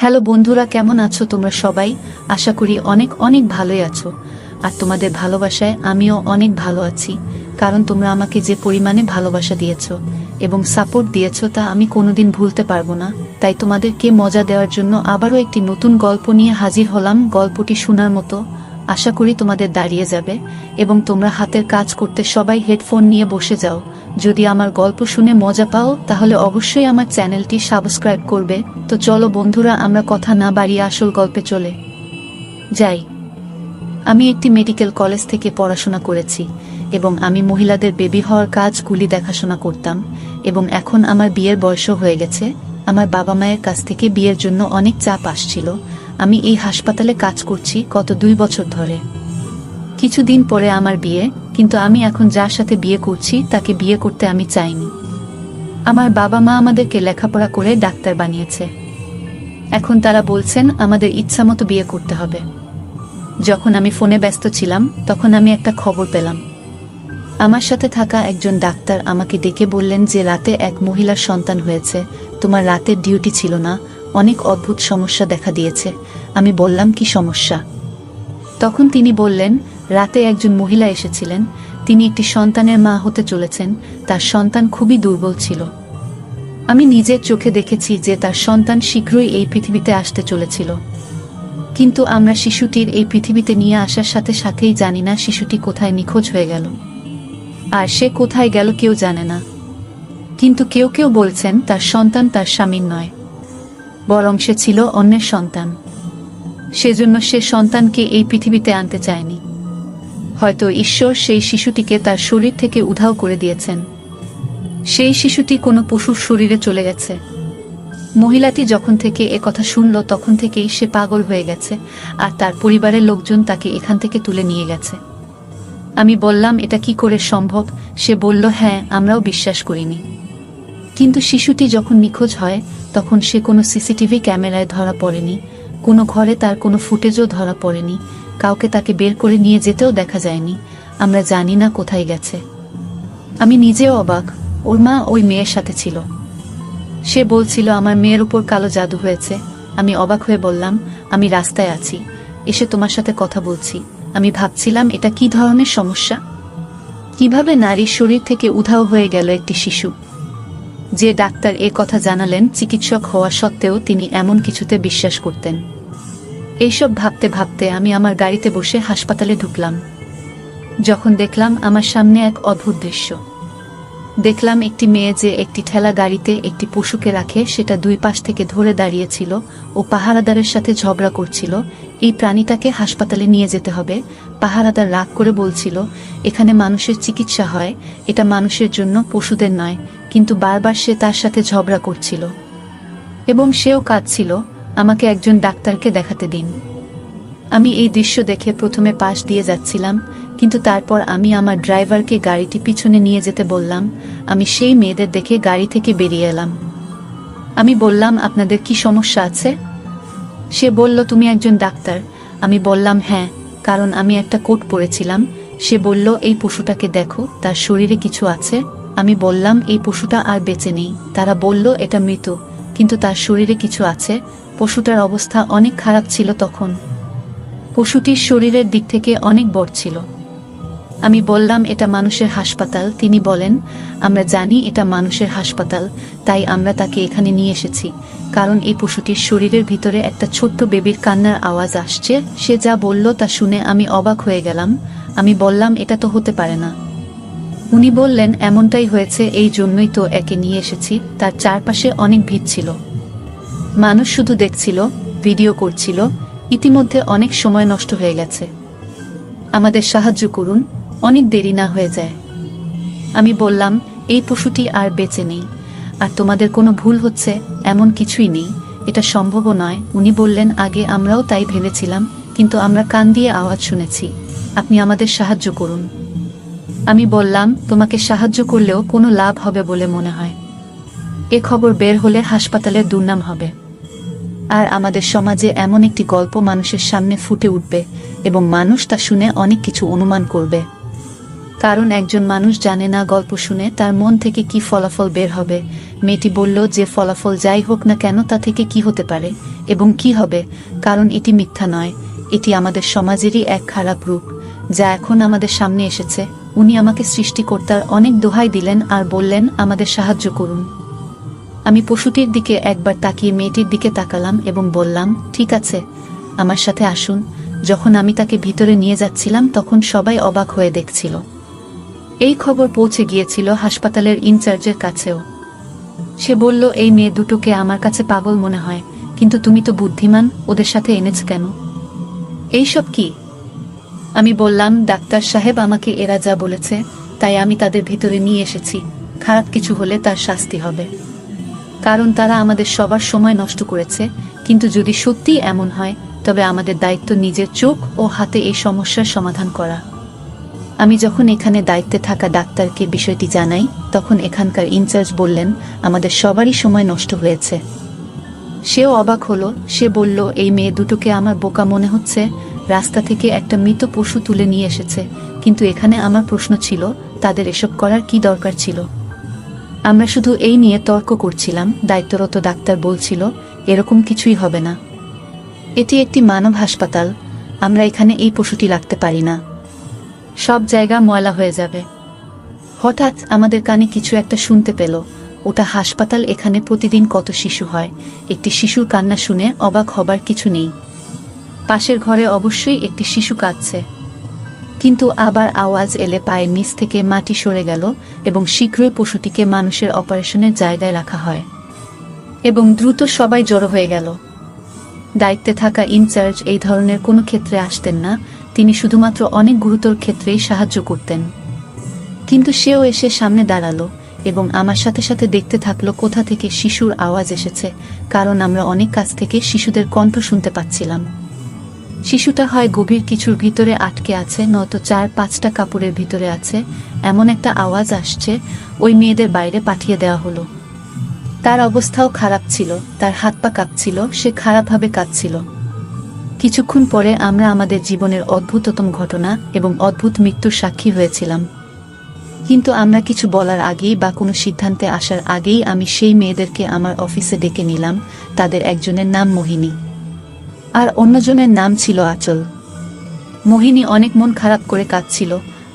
Hello বন্ধুরা, কেমন আছো তোমরা সবাই? আশা করি অনেক অনেক ভালোই আছো। আর তোমাদের ভালোবাসায় আমিও অনেক ভালো আছি, কারণ তোমরা আমাকে যে পরিমাণে ভালোবাসা দিয়েছো এবং সাপোর্ট দিয়েছো তা আমি কোনোদিন ভুলতে পারবো না। তাই তোমাদেরকে মজা দেওয়ার জন্য আবারও একটি নতুন গল্প নিয়ে হাজির হলাম। গল্পটি শোনার মতো, আশা করি তোমাদের দাঁড়িয়ে যাবে এবং তোমরা হাতের কাজ করতে সবাই হেডফোন নিয়ে বসে যাও। যদি আমার গল্প শুনে মজা পাও তাহলে অবশ্যই আমার চ্যানেলটি সাবস্ক্রাইব করবে। তো চলো বন্ধুরা, আমরা কথা না বাড়িয়ে আসল গল্পে চলে যাই। আমি একটি মেডিকেল কলেজ থেকে পড়াশোনা করেছি এবং আমি মহিলাদের বেবি হওয়ার কাজগুলি দেখাশোনা করতাম এবং এখন আমার বিয়ের বয়সও হয়ে গেছে। আমার বাবা মায়ের কাছ থেকে বিয়ের জন্য অনেক চাপ আসছিল। আমি এই হাসপাতালে কাজ করছি গত 2 বছর ধরে। কিছুদিন পরে আমার বিয়ে, কিন্তু আমি এখন যার সাথে বিয়ে করছি তাকে বিয়ে করতে আমি চাইনি। আমার বাবা মা আমাদেরকে লেখাপড়া করে ডাক্তার বানিয়েছে। এখন তারা বলছেন আমাদের ইচ্ছামতো বিয়ে করতে হবে। যখন আমি ফোনে ব্যস্ত ছিলাম তখন আমি একটা খবর পেলাম। আমার সাথে থাকা একজন ডাক্তার আমাকে ডেকে বললেন যে রাতে এক মহিলার সন্তান হয়েছে। তোমার রাতের ডিউটি ছিল না, অনেক অদ্ভুত সমস্যা দেখা দিয়েছে। আমি বললাম কি সমস্যা? তখন তিনি বললেন রাতে একজন মহিলা এসেছিলেন, তিনি একটি সন্তানের মা হতে চলেছেন। তার সন্তান খুবই দুর্বল ছিল। আমি নিজের চোখে দেখেছি যে তার সন্তান শীঘ্রই এই পৃথিবীতে আসতে চলেছিল, কিন্তু আমরা শিশুটির এই পৃথিবীতে নিয়ে আসার সাথে সাথেই জানি না শিশুটি কোথায় নিখোঁজ হয়ে গেল। আর সে কোথায় গেল কেউ জানে না। কিন্তু কেউ কেউ বলছেন তার সন্তান তার স্বামীর নয়, বরং সে ছিল অন্যের সন্তান। সেজন্য সে সন্তানকে এই পৃথিবীতে আনতে চায়নি। হয়তো ঈশ্বর সেই শিশুটিকে তার শরীর থেকে উধাও করে দিয়েছেন। সেই শিশুটি কোনো পশুর শরীরে চলে গেছে। মহিলাটি যখন থেকে এ কথা শুনল তখন থেকেই সে পাগল হয়ে গেছে, আর তার পরিবারের লোকজন তাকে এখান থেকে তুলে নিয়ে গেছে। আমি বললাম এটা কি করে সম্ভব? সে বলল হ্যাঁ, আমরাও বিশ্বাস করিনি। কিন্তু শিশুটি যখন নিখোঁজ হয় তখন সে কোনো সিসিটিভি ক্যামেরায় ধরা পড়েনি, কোনো ঘরে তার কোনো ফুটেজও ধরা পড়েনি, কাউকে তাকে বের করে নিয়ে যেতেও দেখা যায়নি। আমরা জানি না কোথায় গেছে। আমি নিজেও অবাক। ওর মা ওই মেয়ের সাথে ছিল। সে বলছিল আমার মেয়ের উপর কালো জাদু হয়েছে। আমি অবাক হয়ে বললাম আমি রাস্তায় আছি, এসে তোমার সাথে কথা বলছি। আমি ভাবছিলাম এটা কি ধরনের সমস্যা, কিভাবে নারীর শরীর থেকে উধাও হয়ে গেল একটি শিশু। যে ডাক্তার এ কথা জানালেন চিকিৎসক হওয়া সত্ত্বেও তিনি এমন কিছুতে বিশ্বাস করতেন। এইসব ভাবতে ভাবতে আমি আমার গাড়িতে বসে হাসপাতালে ঢুকলাম। যখন দেখলাম আমার সামনে এক অদ্ভুত দৃশ্য। দেখলাম একটি মেয়ে যে একটি ঠেলা গাড়িতে একটি পশুকে রাখে সেটা 2 পাশ থেকে ধরে দাঁড়িয়েছিল ও পাহারাদারের সাথে ঝগড়া করছিল। এই প্রাণীটাকে হাসপাতালে নিয়ে যেতে হবে। পাহারাদার রাগ করে বলছিল এখানে মানুষের চিকিৎসা হয়, এটা মানুষের জন্য, পশুদের নয়। কিন্তু বারবার সে তার সাথে ঝগড়া করছিল এবং সেও কাঁদছিল। আমাকে একজন ডাক্তারকে দেখাতে দিন। আমি এই দৃশ্য দেখে প্রথমে পাশ দিয়ে যাচ্ছিলাম, কিন্তু তারপর আমি আমার ড্রাইভারকে গাড়িটি পিছনে নিয়ে যেতে বললাম। আমি সেই মেয়েদের দেখে গাড়ি থেকে বেরিয়ে এলাম। আমি বললাম আপনাদের কি সমস্যা আছে? সে বলল তুমি একজন ডাক্তার। আমি বললাম হ্যাঁ, কারণ আমি একটা কোট পরেছিলাম। সে বলল এই পশুটাকে দেখো, তার শরীরে কিছু আছে। আমি বললাম এই পশুটা আর বেঁচে নেই। তারা বলল এটা মৃত, কিন্তু তার শরীরে কিছু আছে। পশুটার অবস্থা অনেক খারাপ ছিল তখন। পশুটির শরীরের দিক থেকে অনেক বড় ছিল। আমি বললাম এটা মানুষের হাসপাতাল। তিনি বলেন আমরা জানি এটা মানুষের হাসপাতাল, তাই আমরা তাকে এখানে নিয়ে এসেছি, কারণ এই পশুটির শরীরের ভিতরে একটা ছোট্ট বেবির কান্নার আওয়াজ আসছে। সে যা বলল তা শুনে আমি অবাক হয়ে গেলাম। আমি বললাম এটা তো হতে পারে না। উনি বললেন এমনটাই হয়েছে, এই জন্যই তো একে নিয়ে এসেছি। তার চারপাশে অনেক ভিড় ছিল, মানুষ শুধু দেখছিল, ভিডিও করছিল। ইতিমধ্যে অনেক সময় নষ্ট হয়ে গেছে। আমাদের সাহায্য করুন, অনেক দেরি না হয়ে যায়। আমি বললাম এই পশুটি আর বেঁচে নেই, আর তোমাদের কোনো ভুল হচ্ছে, এমন কিছুই নেই, এটা সম্ভবও নয়। উনি বললেন আগে আমরাও তাই ভেবেছিলাম, কিন্তু আমরা কান দিয়ে আওয়াজ শুনেছি। আপনি আমাদের সাহায্য করুন। আমি বললাম তোমাকে সাহায্য করলেও কোনো লাভ হবে বলে মনে হয়? এ খবর বের হলে হাসপাতালের দুর্নাম হবে, আর আমাদের সমাজে এমন একটি গল্প মানুষের সামনে ফুটে উঠবে এবং মানুষ তা শুনে অনেক কিছু অনুমান করবে। কারণ একজন মানুষ জানে না গল্প শুনে তার মন থেকে কি ফলাফল বের হবে। মেয়েটি বলল যে ফলাফল যাই হোক না কেন তা থেকে কি হতে পারে এবং কি হবে, কারণ এটি মিথ্যা নয়, এটি আমাদের সমাজেরই এক খারাপ রূপ যা এখন আমাদের সামনে এসেছে। উনি আমাকে সৃষ্টিকর্তার অনেক দোহাই দিলেন আর বললেন, আমাদের সাহায্য করুন। আমি পশুটির দিকে একবার তাকিয়ে মেয়েটির দিকে তাকালাম এবং বললাম, ঠিক আছে, আমার সাথে আসুন। যখন আমি তাকে ভিতরে নিয়ে যাচ্ছিলাম তখন সবাই অবাক হয়ে দেখছিল। এই খবর পৌঁছে গিয়েছিল হাসপাতালের ইনচার্জের কাছেও। সে বলল, এই মেয়ে দুটোকে আমার কাছে পাগল মনে হয়, কিন্তু তুমি তো বুদ্ধিমান, ওদের সাথে এনেছ কেন? এইসব কি? আমি বললাম, ডাক্তার সাহেব আমাকে এরা যা বলেছে তাই আমি তাদের ভিতরে নিয়ে এসেছি। খারাপ কিছু হলে তার শাস্তি হবে, কারণ তারা আমাদের সবার সময় নষ্ট করেছে। কিন্তু যদি সত্যিই এমন হয় তবে আমাদের দায়িত্ব নিজের চোখ ও হাতে এই সমস্যার সমাধান করা। আমি যখন এখানে দায়িত্বে থাকা ডাক্তারকে বিষয়টি জানাই তখন এখানকার ইনচার্জ বললেন, আমাদের সবারই সময় নষ্ট হয়েছে। সেও অবাক হলো। সে বলল, এই মেয়ে দুটোকে আমার বোকা মনে হচ্ছে, রাস্তা থেকে একটা মৃত পশু তুলে নিয়ে এসেছে। কিন্তু এখানে আমার প্রশ্ন ছিল, তাদের এসব করার কি দরকার ছিল? আমরা শুধু এই নিয়ে তর্ক করছিলাম। দায়িত্বরত ডাক্তার বলছিল, এরকম কিছুই হবে না, এটি একটি মানব হাসপাতাল, আমরা এখানে এই পশুটি রাখতে পারি না, সব জায়গা ময়লা হয়ে যাবে। হঠাৎ আমাদের কানে কিছু একটা শুনতে পেল, ওটা হাসপাতাল, এখানে প্রতিদিন কত শিশু হয়, একটি শিশুর কান্না শুনে অবাক হবার কিছু নেই। পাশের ঘরে অবশ্যই একটি শিশু কাঁদছে। কিন্তু আবার আওয়াজ এলে পায়ের নিচ থেকে মাটি সরে গেল এবং শীঘ্রই পশুটিকে মানুষের অপারেশনের জায়গায় রাখা হয় এবং দ্রুত সবাই জড়ো হয়ে গেল। দায়িত্বে থাকা ইনচার্জ এই ধরনের কোনো ক্ষেত্রে আসতেন না, তিনি শুধুমাত্র অনেক গুরুতর ক্ষেত্রেই সাহায্য করতেন। কিন্তু সেও এসে সামনে দাঁড়ালো এবং আমার সাথে সাথে দেখতে থাকলো কোথা থেকে শিশুর আওয়াজ এসেছে, কারণ আমরা অনেক কাছ থেকে শিশুদের কণ্ঠ শুনতে পাচ্ছিলাম। শিশুটা হয় গভীর কিছুর ভিতরে আটকে আছে, নয়তো 4-5টা কাপড়ের ভিতরে আছে। এমন একটা আওয়াজ আসছে, ওই মেয়েদের বাইরে পাঠিয়ে দেওয়া হলো। তার অবস্থাও খারাপ ছিল, তার হাত পা কাঁপছিল, সে খারাপভাবে কাঁদছিল। কিছুক্ষণ পরে আমরা আমাদের জীবনের অদ্ভুততম ঘটনা এবং অদ্ভুত মৃত্যুর সাক্ষী হয়েছিলাম। কিন্তু আমরা কিছু বলার আগেই বা কোনো সিদ্ধান্তে আসার আগেই আমি সেই মেয়েদেরকে আমার অফিসে ডেকে নিলাম। তাদের একজনের নাম মোহিনী আর অন্যজনের নাম ছিল আঁচল। মোহিনী অনেক মন খারাপ করে কাঁদছিল।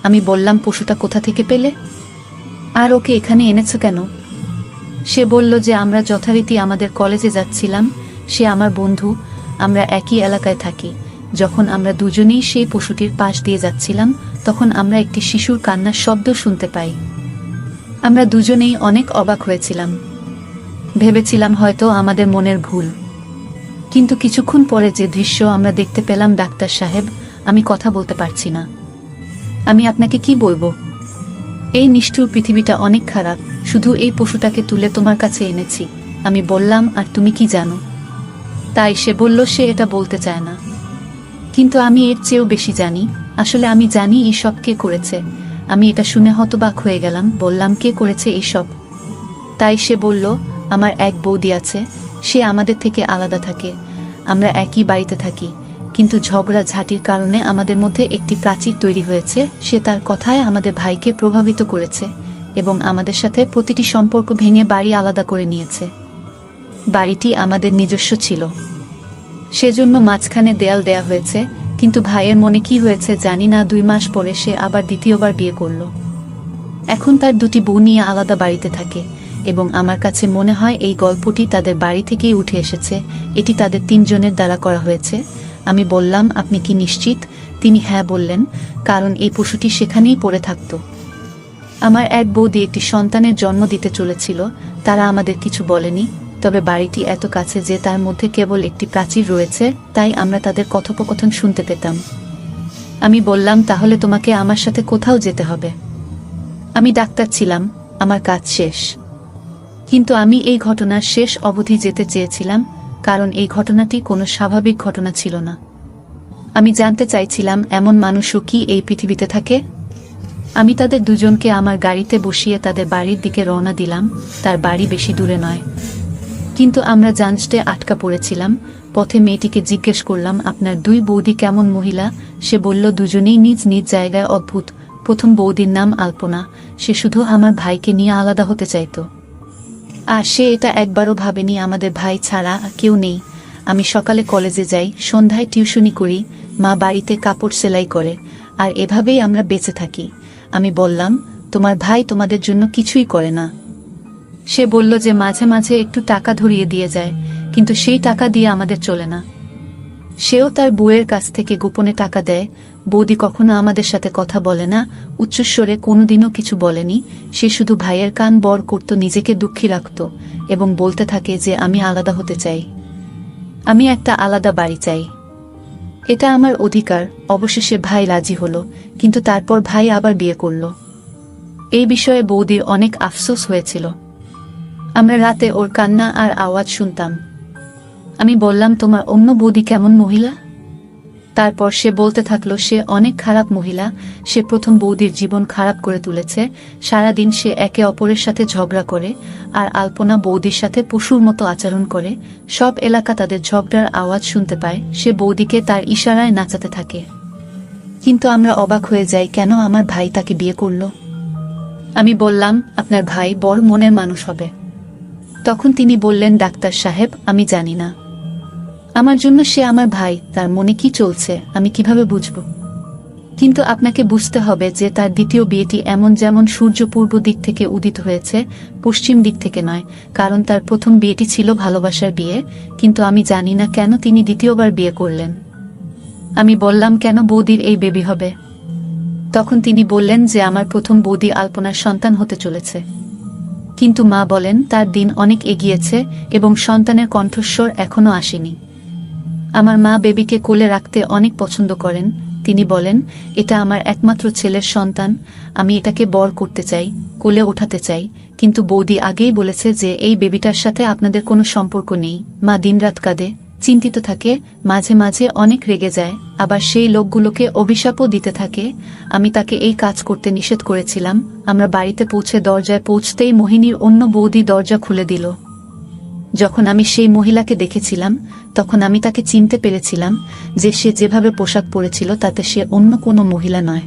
আমি বললাম, পশুটা কোথা থেকে পেলে আর ওকে এখানে এনেছো কেন? সে বলল যে আমরা যথারীতি আমাদের কলেজে যাচ্ছিলাম, সে আমার বন্ধু, আমরা একই এলাকায় থাকি। যখন আমরা দুজনেই সেই পশুটির পাশ দিয়ে যাচ্ছিলাম তখন আমরা একটি শিশুর কান্নার শব্দ শুনতে পাই। আমরা দুজনেই অনেক অবাক হয়েছিলাম, ভেবেছিলাম হয়তো আমাদের মনের ভুল। কিন্তু কিছুক্ষণ পরে যে দৃশ্য আমরা দেখতে পেলাম, ডাক্তার সাহেব, আমি কথা বলতে পারছি না। আমি আপনাকে কি বলবো? এই নিষ্ঠুর পৃথিবীটা অনেক খারাপ, শুধু এই পশুটাকে তুলে তোমার কাছে এনেছি। আমি বললাম, আর তুমি কি জানো? তাই সে বলল সে এটা বলতে চায় না। কিন্তু আমি এর চেয়েও বেশি জানি। আসলে আমি জানি এইসব কে করেছে। আমি এটা শুনে হতবাক হয়ে গেলাম। বললাম, কে করেছে এইসব? তাই সে বলল, আমার এক বৌদি আছে, সে আমাদের থেকে আলাদা থাকে, আমরা একই বাড়িতে থাকি, কিন্তু ঝগড়া ঝাঁটির কারণে আমাদের মধ্যে একটি প্রাচীর তৈরি হয়েছে। সে তার কথায় আমাদের ভাইকে প্রভাবিত করেছে এবং আমাদের সাথে প্রতিটি সম্পর্ক ভেঙে বাড়ি আলাদা করে নিয়েছে। বাড়িটি আমাদের নিজস্ব ছিল, সেজন্য মাঝখানে দেয়াল দেয়া হয়েছে। কিন্তু ভাইয়ের মনে কি হয়েছে জানি না, 2 মাস পরে সে আবার দ্বিতীয়বার বিয়ে করল। এখন তার 2টি বউ নিয়ে আলাদা বাড়িতে থাকে এবং আমার কাছে মনে হয় এই গল্পটি তাদের বাড়ি থেকেই উঠে এসেছে। এটি তাদের 3 জনের দ্বারা করা হয়েছে। আমি বললাম, আপনি কি নিশ্চিত? তিনি হ্যাঁ বললেন, কারণ এই পশুটি সেখানেই পড়ে থাকত। আমার এক বৌদি একটি সন্তানের জন্ম দিতে চলেছিল, তারা আমাদের কিছু বলেনি, তবে বাড়িটি এত কাছে যে তার মধ্যে কেবল একটি প্রাচীর রয়েছে, তাই আমরা তাদের কথোপকথন শুনতে পেতাম। আমি বললাম, তাহলে তোমাকে আমার সাথে কোথাও যেতে হবে। আমি ডাক্তার ছিলাম, আমার কাজ শেষ। কিন্তু আমি এই ঘটনার শেষ অবধি যেতে চেয়েছিলাম, কারণ এই ঘটনাটি কোনো স্বাভাবিক ঘটনা ছিল না। আমি জানতে চাইছিলাম, এমন মানুষও কি এই পৃথিবীতে থাকে? আমি তাদের দুজনকে আমার গাড়িতে বসিয়ে তাদের বাড়ির দিকে রওনা দিলাম। তার বাড়ি বেশি দূরে নয়, কিন্তু আমরা জাঞ্জটে আটকা পড়েছিলাম। পথে মেয়েটিকে জিজ্ঞেস করলাম, আপনার 2 বৌদি কেমন মহিলা? সে বলল, দুজনেই নিজ নিজ জায়গায় অদ্ভুত, প্রথম বৌদির নাম আলপনা। সে শুধু আমার ভাইকে নিয়ে আলাদা হতে চাইতো, আর সে এটা একবারও ভাবেনি আমাদের ভাই ছাড়া আর কেউ নেই। আমি সকালে কলেজে যাই, সন্ধ্যায় টিউশনি করি, মা বাড়িতে কাপড় সেলাই করে, আর এভাবেই আমরা বেঁচে থাকি। আমি বললাম, তোমার ভাই তোমাদের জন্য কিছুই করে না? সে বলল যে মাঝে মাঝে একটু টাকা ধরিয়ে দিয়ে যায়, কিন্তু সেই টাকা দিয়ে আমাদের চলে না। সেও তার বউয়ের কাছ থেকে গোপনে টাকা দেয়। বৌদি কখনো আমাদের সাথে কথা বলে না, উচ্চস্বরে কোনোদিনও কিছু বলেনি। সে শুধু ভাইয়ের কান বড় করত, নিজেকে দুঃখী রাখত এবং বলতে থাকে যে আমি আলাদা হতে চাই, আমি একটা আলাদা বাড়ি চাই, এটা আমার অধিকার। অবশেষে ভাই রাজি হলো, কিন্তু তারপর ভাই আবার বিয়ে করল। এই বিষয়ে বৌদির অনেক আফসোস হয়েছিল। আমরা রাতে ওর কান্না আর আওয়াজ শুনতাম। আমি বললাম, তোমার অন্য বৌদি কেমন মহিলা? তারপর সে বলতে থাকলো, সে অনেক খারাপ মহিলা। সে প্রথম বৌদির জীবন খারাপ করে তুলেছে। সারাদিন সে একে অপরের সাথে ঝগড়া করে, আর আলপনা বৌদির সাথে পশুর মতো আচরণ করে। সব এলাকা তাদের ঝগড়ার আওয়াজ শুনতে পায়। সে বৌদিকে তার ইশারায় নাচাতে থাকে, কিন্তু আমরা অবাক হয়ে যাই, কেন আমার ভাই তাকে বিয়ে করলো। আমি বললাম, আপনার ভাই বড় মনের মানুষ হবে। তখন তিনি বললেন, ডাক্তার সাহেব, আমি জানি না, আমার জন্য সে আমার ভাই, তার মনে কি চলছে আমি কিভাবে বুঝব? কিন্তু আপনাকে বুঝতে হবে যে তার দ্বিতীয় বিয়েটি এমন যেমন সূর্য পূর্ব দিক থেকে উদিত হয়েছে, পশ্চিম দিক থেকে নয়। কারণ তার প্রথম বিয়েটি ছিল ভালোবাসার বিয়ে, কিন্তু আমি জানি না কেন তিনি দ্বিতীয়বার বিয়ে করলেন। আমি বললাম, কেন বৌদির এই বেবি হবে? তখন তিনি বললেন যে আমার প্রথম বৌদি আলপনার সন্তান হতে চলেছে, কিন্তু মা বলেন তার দিন অনেক এগিয়েছে এবং সন্তানের কণ্ঠস্বর এখনো আসেনি। আমার মা বেবিকে কোলে রাখতে অনেক পছন্দ করেন। তিনি বলেন, এটা আমার একমাত্র ছেলের সন্তান, আমি এটাকে বড় করতে চাই, কোলে ওঠাতে চাই। কিন্তু বৌদি আগেই বলেছে যে এই বেবিটার সাথে আপনাদের কোনো সম্পর্ক নেই। মা দিনরাত কাঁদে, চিন্তিত থাকে, মাঝে মাঝে অনেক রেগে যায়, আবার সেই লোকগুলোকে অভিশাপও দিতে থাকে। আমি তাকে এই কাজ করতে নিষেধ করেছিলাম। আমরা বাড়িতে পৌঁছে দরজায় পৌঁছতেই মোহিনীর অন্য বৌদি দরজা খুলে দিল। যখন আমি সেই মহিলাকে দেখেছিলাম, তখন আমি তাকে চিনতে পেরেছিলাম যে সে যেভাবে পোশাক পরেছিল তাতে সে অন্য কোনো মহিলা নয়।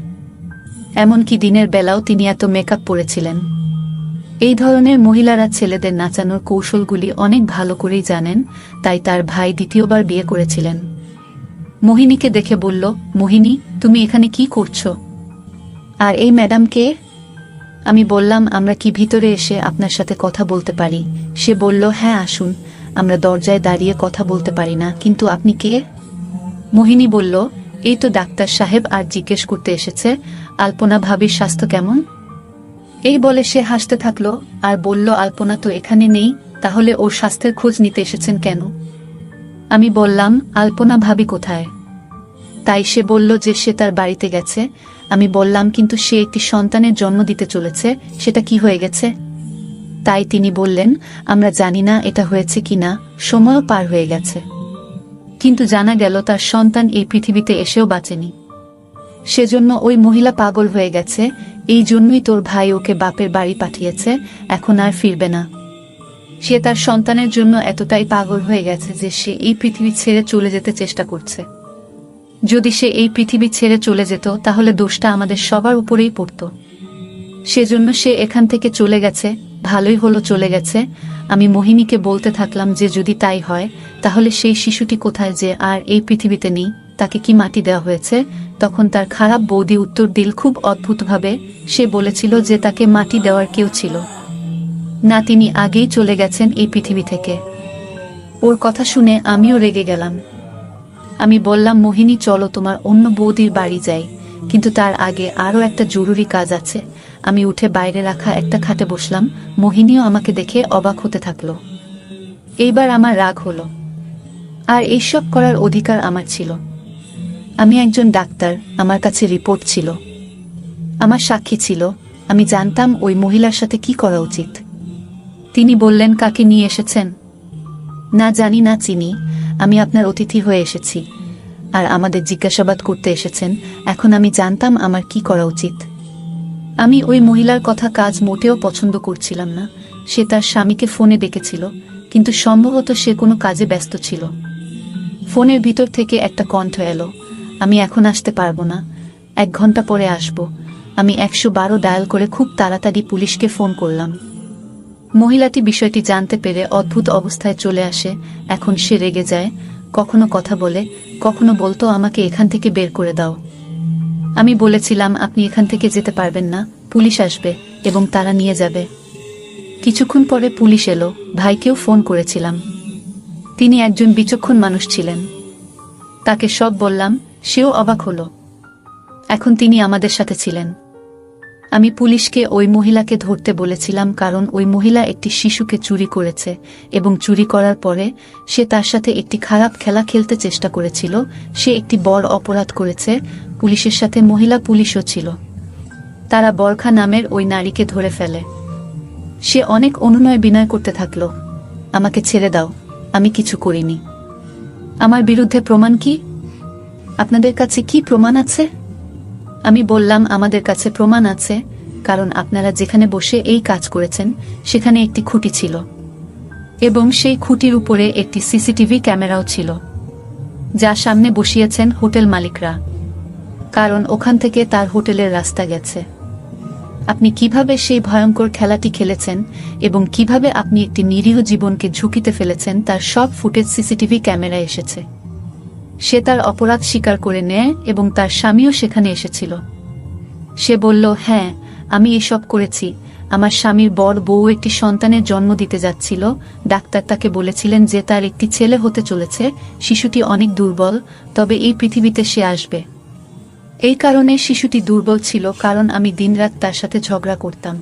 এমনকি দিনের বেলাও তিনি এত মেকআপ পরেছিলেন। এই ধরনের মহিলারা ছেলেদের নাচানোর কৌশলগুলি অনেক ভালো করেই জানেন, তাই তার ভাই দ্বিতীয়বার বিয়ে করেছিলেন। মোহিনীকে দেখে বলল, মোহিনী, তুমি এখানে কি করছো? আর এই ম্যাডাম কে? আমি বললাম, আমরা কি ভিতরে এসে আপনার সাথে কথা বলতে পারি? সে বলল, হ্যাঁ আসুন। আমরা দরজায় দাঁড়িয়ে কথা বলতে পারি না, কিন্তু আপনি কে? মোহিনী বলল, এই তো ডাক্তার সাহেব, আর জিজ্ঞেস করতে এসেছে আলপনা ভাবির স্বাস্থ্য কেমন। এই বলে সে হাসতে থাকলো আর বলল, আলপনা তো এখানে নেই, তাহলে ওর স্বাস্থ্যের খোঁজ নিতে এসেছেন কেন? আমি বললাম, আলপনা ভাবি কোথায়? তাই সে বলল যে সে তার বাড়িতে গেছে। আমি বললাম, কিন্তু সে একটি সন্তানের জন্ম দিতে চলেছে, সেটা কি হয়ে গেছে? তাই তিনি বললেন, আমরা জানি না এটা হয়েছে কিনা, সময়ও পার হয়ে গেছে, কিন্তু জানা গেল তার সন্তান এই পৃথিবীতে এসেও বাঁচেনি। সেজন্য ওই মহিলা পাগল হয়ে গেছে। এই জন্যই তোর ভাই ওকে বাপের বাড়ি পাঠিয়েছে, এখন আর ফিরবে না। সে তার সন্তানের জন্য এতটাই পাগল হয়ে গেছে যে সে এই পৃথিবী ছেড়ে চলে যেতে চেষ্টা করছে। যদি সে এই পৃথিবী ছেড়ে চলে যেত তাহলে দোষটা আমাদের সবার উপরেই পড়ত। সেজন্য সে এখান থেকে চলে গেছে। ভালোই হলো চলে গেছে। আমি মোহিনীকে বলতে থাকলাম যে যদি তাই হয় তাহলে সেই শিশুটি কোথায় যে আর এই পৃথিবীতে নেই, তাকে কি মাটি দেওয়া হয়েছে? তখন তার খারাপ বৌদি উত্তর দিল খুব অদ্ভুতভাবে। সে বলেছিল যে তাকে মাটি দেওয়ার কেউ ছিল না, তিনি আগেই চলে গেছেন এই পৃথিবী থেকে। ওর কথা শুনে আমিও রেগে গেলাম। আমি বললাম, মোহিনী চলো তোমার অন্য বৌদির বাড়ি যাই, কিন্তু তার আগে আরও একটা জরুরি কাজ আছে। আমি উঠে বাইরে রাখা একটা খাটে বসলাম। মোহিনীও আমাকে দেখে অবাক হতে থাকলো। এইবার আমার রাগ হলো, আর এইসব করার অধিকার আমার ছিল। আমি একজন ডাক্তার, আমার কাছে রিপোর্ট ছিল, আমার সাক্ষী ছিল। আমি জানতাম ওই মহিলার সাথে কি করা উচিত। তিনি বললেন, কাকে নিয়ে এসেছেন? না জানি না চিনি, আমি আপনার অতিথি হয়ে এসেছি আর আমাদের জিজ্ঞাসাবাদ করতে এসেছেন। এখন আমি জানতাম আমার কি করা উচিত। আমি ওই মহিলার কথা কাজ মোটেও পছন্দ করছিলাম না। সে তার স্বামীকে ফোনে ডেকেছিল, কিন্তু সম্ভবত সে কোনো কাজে ব্যস্ত ছিল। ফোনের ভিতর থেকে একটা কণ্ঠ এলো, আমি এখন আসতে পারবো না, 1 ঘন্টা পরে আসব। আমি 112 ডায়াল করে খুব তাড়াতাড়ি পুলিশকে ফোন করলাম। মহিলাটি বিষয়টি জানতে পেরে অদ্ভুত অবস্থায় চলে আসে। এখন সে রেগে যায়, কখনো কথা বলে, কখনো বলতো আমাকে এখান থেকে বের করে দাও। আমি বলেছিলাম আপনি এখান থেকে যেতে পারবেন না, পুলিশ আসবে এবং তারা নিয়ে যাবে। কিছুক্ষণ পরে পুলিশ এলো। ভাইকেও ফোন করেছিলাম। তিনি একজন বিচক্ষণ মানুষ ছিলেন। তাকে সব বললাম, সেও অবাক হলো। এখন তিনি আমাদের সাথে ছিলেন। আমি পুলিশকে ওই মহিলাকে ধরতে বলেছিলাম, কারণ ওই মহিলা একটি শিশুকে চুরি করেছে এবং চুরি করার পরে সে তার সাথে একটি খারাপ খেলা খেলতে চেষ্টা করেছিল। সে একটি বড় অপরাধ করেছে। পুলিশের সাথে মহিলা পুলিশও ছিল। তারা বরখা নামের ওই নারীকে ধরে ফেলে। সে অনেক অনুনয় বিনয় করতে থাকল, আমাকে ছেড়ে দাও, আমি কিছু করিনি। আমার বিরুদ্ধে প্রমাণ কি? আপনাদের কাছে কি প্রমাণ আছে? আমি বললাম, আমাদের কাছে প্রমাণ আছে, কারণ আপনারা যেখানে বসে এই কাজ করেছেন সেখানে একটি খুঁটি ছিল এবং সেই খুঁটির উপরে একটি সিসিটিভি ক্যামেরাও ছিল, যা সামনে বসিয়েছেন হোটেল মালিকরা, কারণ ওখান থেকে তার হোটেলের রাস্তা গেছে। আপনি কিভাবে সেই ভয়ঙ্কর খেলাটি খেলেছেন এবং কিভাবে আপনি একটি নিরীহ জীবনকে ঝুঁকিতে ফেলেছেন তার সব ফুটেজ সিসিটিভি ক্যামেরায় এসেছে। সে তার অপরাধ স্বীকার করে নেয় এবং তার স্বামীও সেখানে এসেছিল। সে বলল, হ্যাঁ, আমি এসব করেছি। আমার স্বামীর বড় বউ একটি সন্তানের জন্ম দিতে যাচ্ছিল। ডাক্তার তাকে বলেছিলেন যে তার একটি ছেলে হতে চলেছে। শিশুটি অনেক দুর্বল, তবে এই পৃথিবীতে সে আসবে। এই কারণে শিশুটি দুর্বল ছিল, কারণ আমি দিনরাত তার সাথে ঝগড়া করতাম।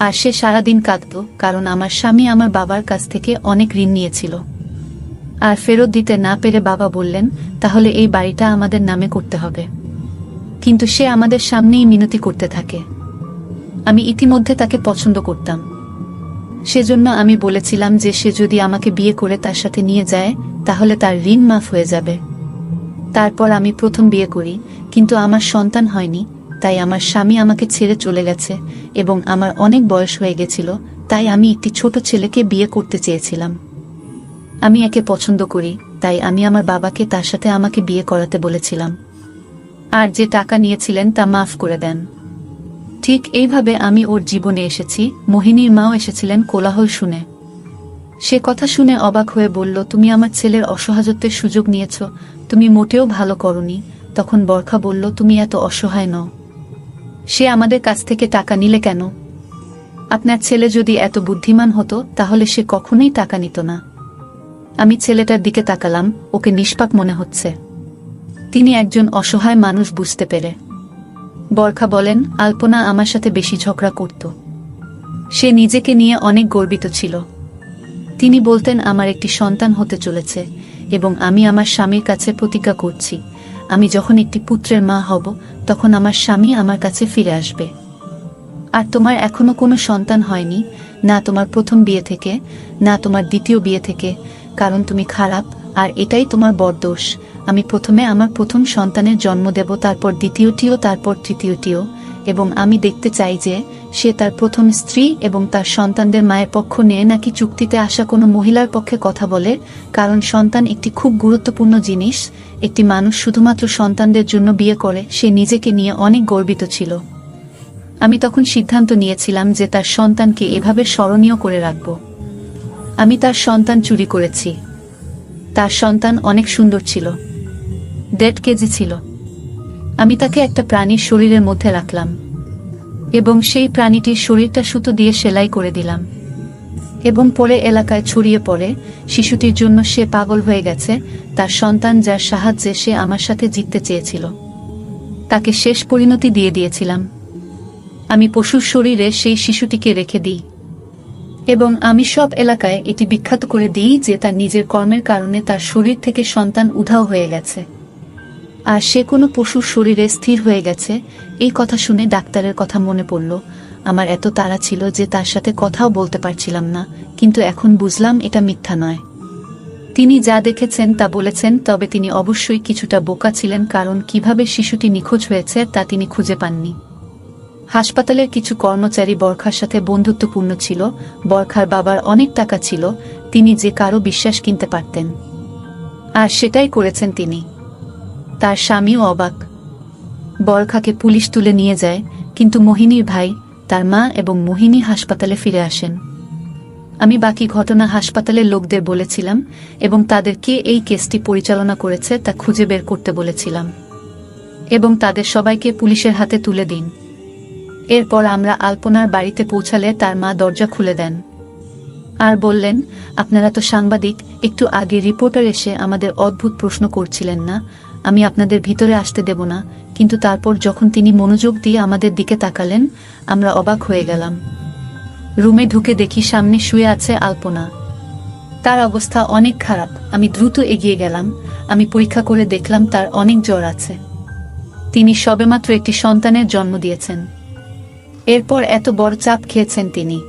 আর সে সারাদিন কাঁদত, কারণ আমার স্বামী আমার বাবার কাছ থেকে অনেক ঋণ নিয়েছিল আর ফেরত দিতে না পেরে বাবা বললেন, তাহলে এই বাড়িটা আমাদের নামে করতে হবে। কিন্তু সে আমাদের সামনেই মিনতি করতে থাকে। আমি ইতিমধ্যে তাকে পছন্দ করতাম। সেজন্য আমি বলেছিলাম যে সে যদি আমাকে বিয়ে করে তার সাথে নিয়ে যায় তাহলে তার ঋণ মাফ হয়ে যাবে। তারপর আমি প্রথম বিয়ে করি, কিন্তু আমার সন্তান হয়নি। তাই আমার স্বামী আমাকে ছেড়ে চলে গেছে এবং আমার অনেক বয়স হয়ে গেছিল। তাই আমি একটি ছোট ছেলেকে বিয়ে করতে চেয়েছিলাম। আমি একে পছন্দ করি, তাই আমি আমার বাবাকে তার সাথে আমাকে বিয়ে করাতে বলেছিলাম, আর যে টাকা নিয়েছিলেন তা মাফ করে দেন। ঠিক এইভাবে আমি ওর জীবনে এসেছি। মোহিনীর মাও এসেছিলেন কোলাহল শুনে। সে কথা শুনে অবাক হয়ে বলল, তুমি আমার ছেলের অসহায়ত্বের সুযোগ নিয়েছ, তুমি মোটেও ভালো করনি। তখন বরখা বলল, তুমি এত অসহায় নও। সে আমাদের কাছ থেকে টাকা নিলে কেন? আপনার ছেলে যদি এত বুদ্ধিমান হতো তাহলে সে কখনোই টাকা নিত না। আমি ছেলেটার দিকে তাকালাম, ওকে নিষ্পাপ মনে হচ্ছে। তিনি একজন অসহায় মানুষ বুঝতে পেরে। বরখা বলেন, আলপনা আমার সাথে বেশি ঝগড়া করত। সে নিজেকে নিয়ে অনেক গর্বিত ছিল। তিনি বলতেন, আমার একটি সন্তান হতে চলেছে এবং আমি আমার স্বামীর কাছে প্রতিজ্ঞা করছি, আমি যখন একটি পুত্রের মা হব তখন আমার স্বামী আমার কাছে ফিরে আসবে। আর তোমার এখনো কোনো সন্তান হয়নি, না তোমার প্রথম বিয়ে থেকে, না তোমার দ্বিতীয় বিয়ে থেকে, কারণ তুমি খারাপ আর এটাই তোমার বড় দোষ। আমি প্রথমে আমার প্রথম সন্তানের জন্ম দেব, তারপর দ্বিতীয়টিও, তারপর তৃতীয়টিও, এবং আমি দেখতে চাই যে সে তার প্রথম স্ত্রী এবং তার সন্তানদের মায়ের পক্ষ নিয়ে নাকি চুক্তিতে আসা কোনো মহিলার পক্ষে কথা বলে, কারণ সন্তান একটি খুব গুরুত্বপূর্ণ জিনিস। একটি মানুষ শুধুমাত্র সন্তানদের জন্য বিয়ে করে। সে নিজেকে নিয়ে অনেক গর্বিত ছিল। আমি তখন সিদ্ধান্ত নিয়েছিলাম যে তার সন্তানকে এভাবে স্মরণীয় করে রাখব। আমি তার সন্তান চুরি করেছি। তার সন্তান অনেক সুন্দর ছিল, 1.5 কেজি ছিল। আমি তাকে একটা প্রাণীর শরীরের মধ্যে রাখলাম এবং সেই প্রাণীটির শরীরটা সুতো দিয়ে সেলাই করে দিলাম এবং পরে এলাকায় ছড়িয়ে পড়ে। শিশুটির জন্য সে পাগল হয়ে গেছে। তার সন্তান, যার সাহায্যে সে আমার সাথে জিততে চেয়েছিল, তাকে শেষ পরিণতি দিয়ে দিয়েছিলাম। আমি পশুর শরীরে সেই শিশুটিকে রেখে দিই এবং আমি সব এলাকায় এটি বিখ্যাত করে দিই যে তার নিজের কর্মের কারণে তার শরীর থেকে সন্তান উধাও হয়ে গেছে আর সে কোনো পশুর শরীরে স্থির হয়ে গেছে। এই কথা শুনে ডাক্তারের কথা মনে পড়ল। আমার এত তাড়া ছিল যে তার সাথে কথাও বলতে পারছিলাম না, কিন্তু এখন বুঝলাম এটা মিথ্যা নয়। তিনি যা দেখেছেন তা বলেছেন, তবে তিনি অবশ্যই কিছুটা বোকা ছিলেন, কারণ কিভাবে শিশুটি নিখোঁজ হয়েছে তা তিনি খুঁজে পাননি। হাসপাতালের কিছু কর্মচারী বরখার সাথে বন্ধুত্বপূর্ণ ছিল। বরখার বাবার অনেক টাকা ছিল, তিনি যে কারো বিশ্বাস কিনতে পারতেন, আর সেটাই করেছেন তিনি। তার স্বামীও অবাক। বরখাকে পুলিশ তুলে নিয়ে যায়, কিন্তু মোহিনীর ভাই, তার মা এবং মোহিনী হাসপাতালে ফিরে আসেন। আমি বাকি ঘটনা হাসপাতালের লোকদের বলেছিলাম এবং তাদেরকে এই কেসটি পরিচালনা করেছে তা খুঁজে বের করতে বলেছিলাম এবং তাদের সবাইকে পুলিশের হাতে তুলে দিন। এরপর আমরা আলপনার বাড়িতে পৌঁছালে তার মা দরজা খুলে দেন আর বললেন, আপনারা তো সাংবাদিক, একটু আগে রিপোর্টার এসে আমাদের অদ্ভুত প্রশ্ন করছিলেন না, আমি আপনাদের ভিতরে আসতে দেব না। কিন্তু তারপর যখন তিনি মনোযোগ দিয়ে আমাদের দিকে তাকালেন, আমরা অবাক হয়ে গেলাম। রুমে ঢুকে দেখি সামনে শুয়ে আছে আলপনা। তার অবস্থা অনেক খারাপ। আমি দ্রুত এগিয়ে গেলাম। আমি পরীক্ষা করে দেখলাম তার অনেক জ্বর আছে। তিনি সবেমাত্র একটি সন্তানের জন্ম দিয়েছেন। এরপর এত বড় চাপ খেয়েছেন তিনি।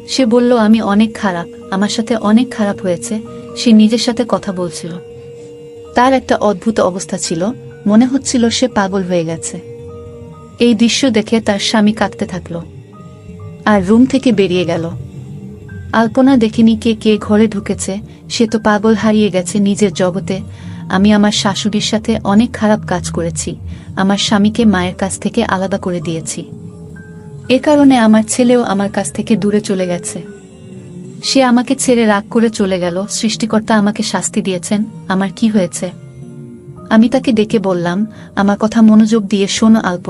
সে বলল, আমি অনেক খারাপ, আমার সাথে অনেক খারাপ হয়েছে। সে নিজের সাথে কথা বলছিল। তার একটা অদ্ভুত অবস্থা ছিল, মনে হচ্ছিল সে পাগল হয়ে গেছে। এই দৃশ্য দেখে তার স্বামী কাঁদতে থাকল আর রুম থেকে বেরিয়ে গেল। আলপনা দেখেনি কে কে ঘরে ঢুকেছে, সে তো পাগল, হারিয়ে গেছে নিজের জগতে। আমি আমার শাশুড়ির সাথে অনেক খারাপ কাজ করেছি, আমার স্বামীকে মায়ের কাছ থেকে আলাদা করে দিয়েছি। এ কারণে আমার ছেলেও আমার কাছ থেকে দূরে চলে গেছে। সে আমাকে ছেড়ে রাগ করে চলে গেল। সৃষ্টিকর্তা আমাকে শাস্তি দিয়েছেন। আমার কি হয়েছে? আমি তাকে ডেকে বললাম, আমার কথা মনোযোগ দিয়ে শোনো আলপনা।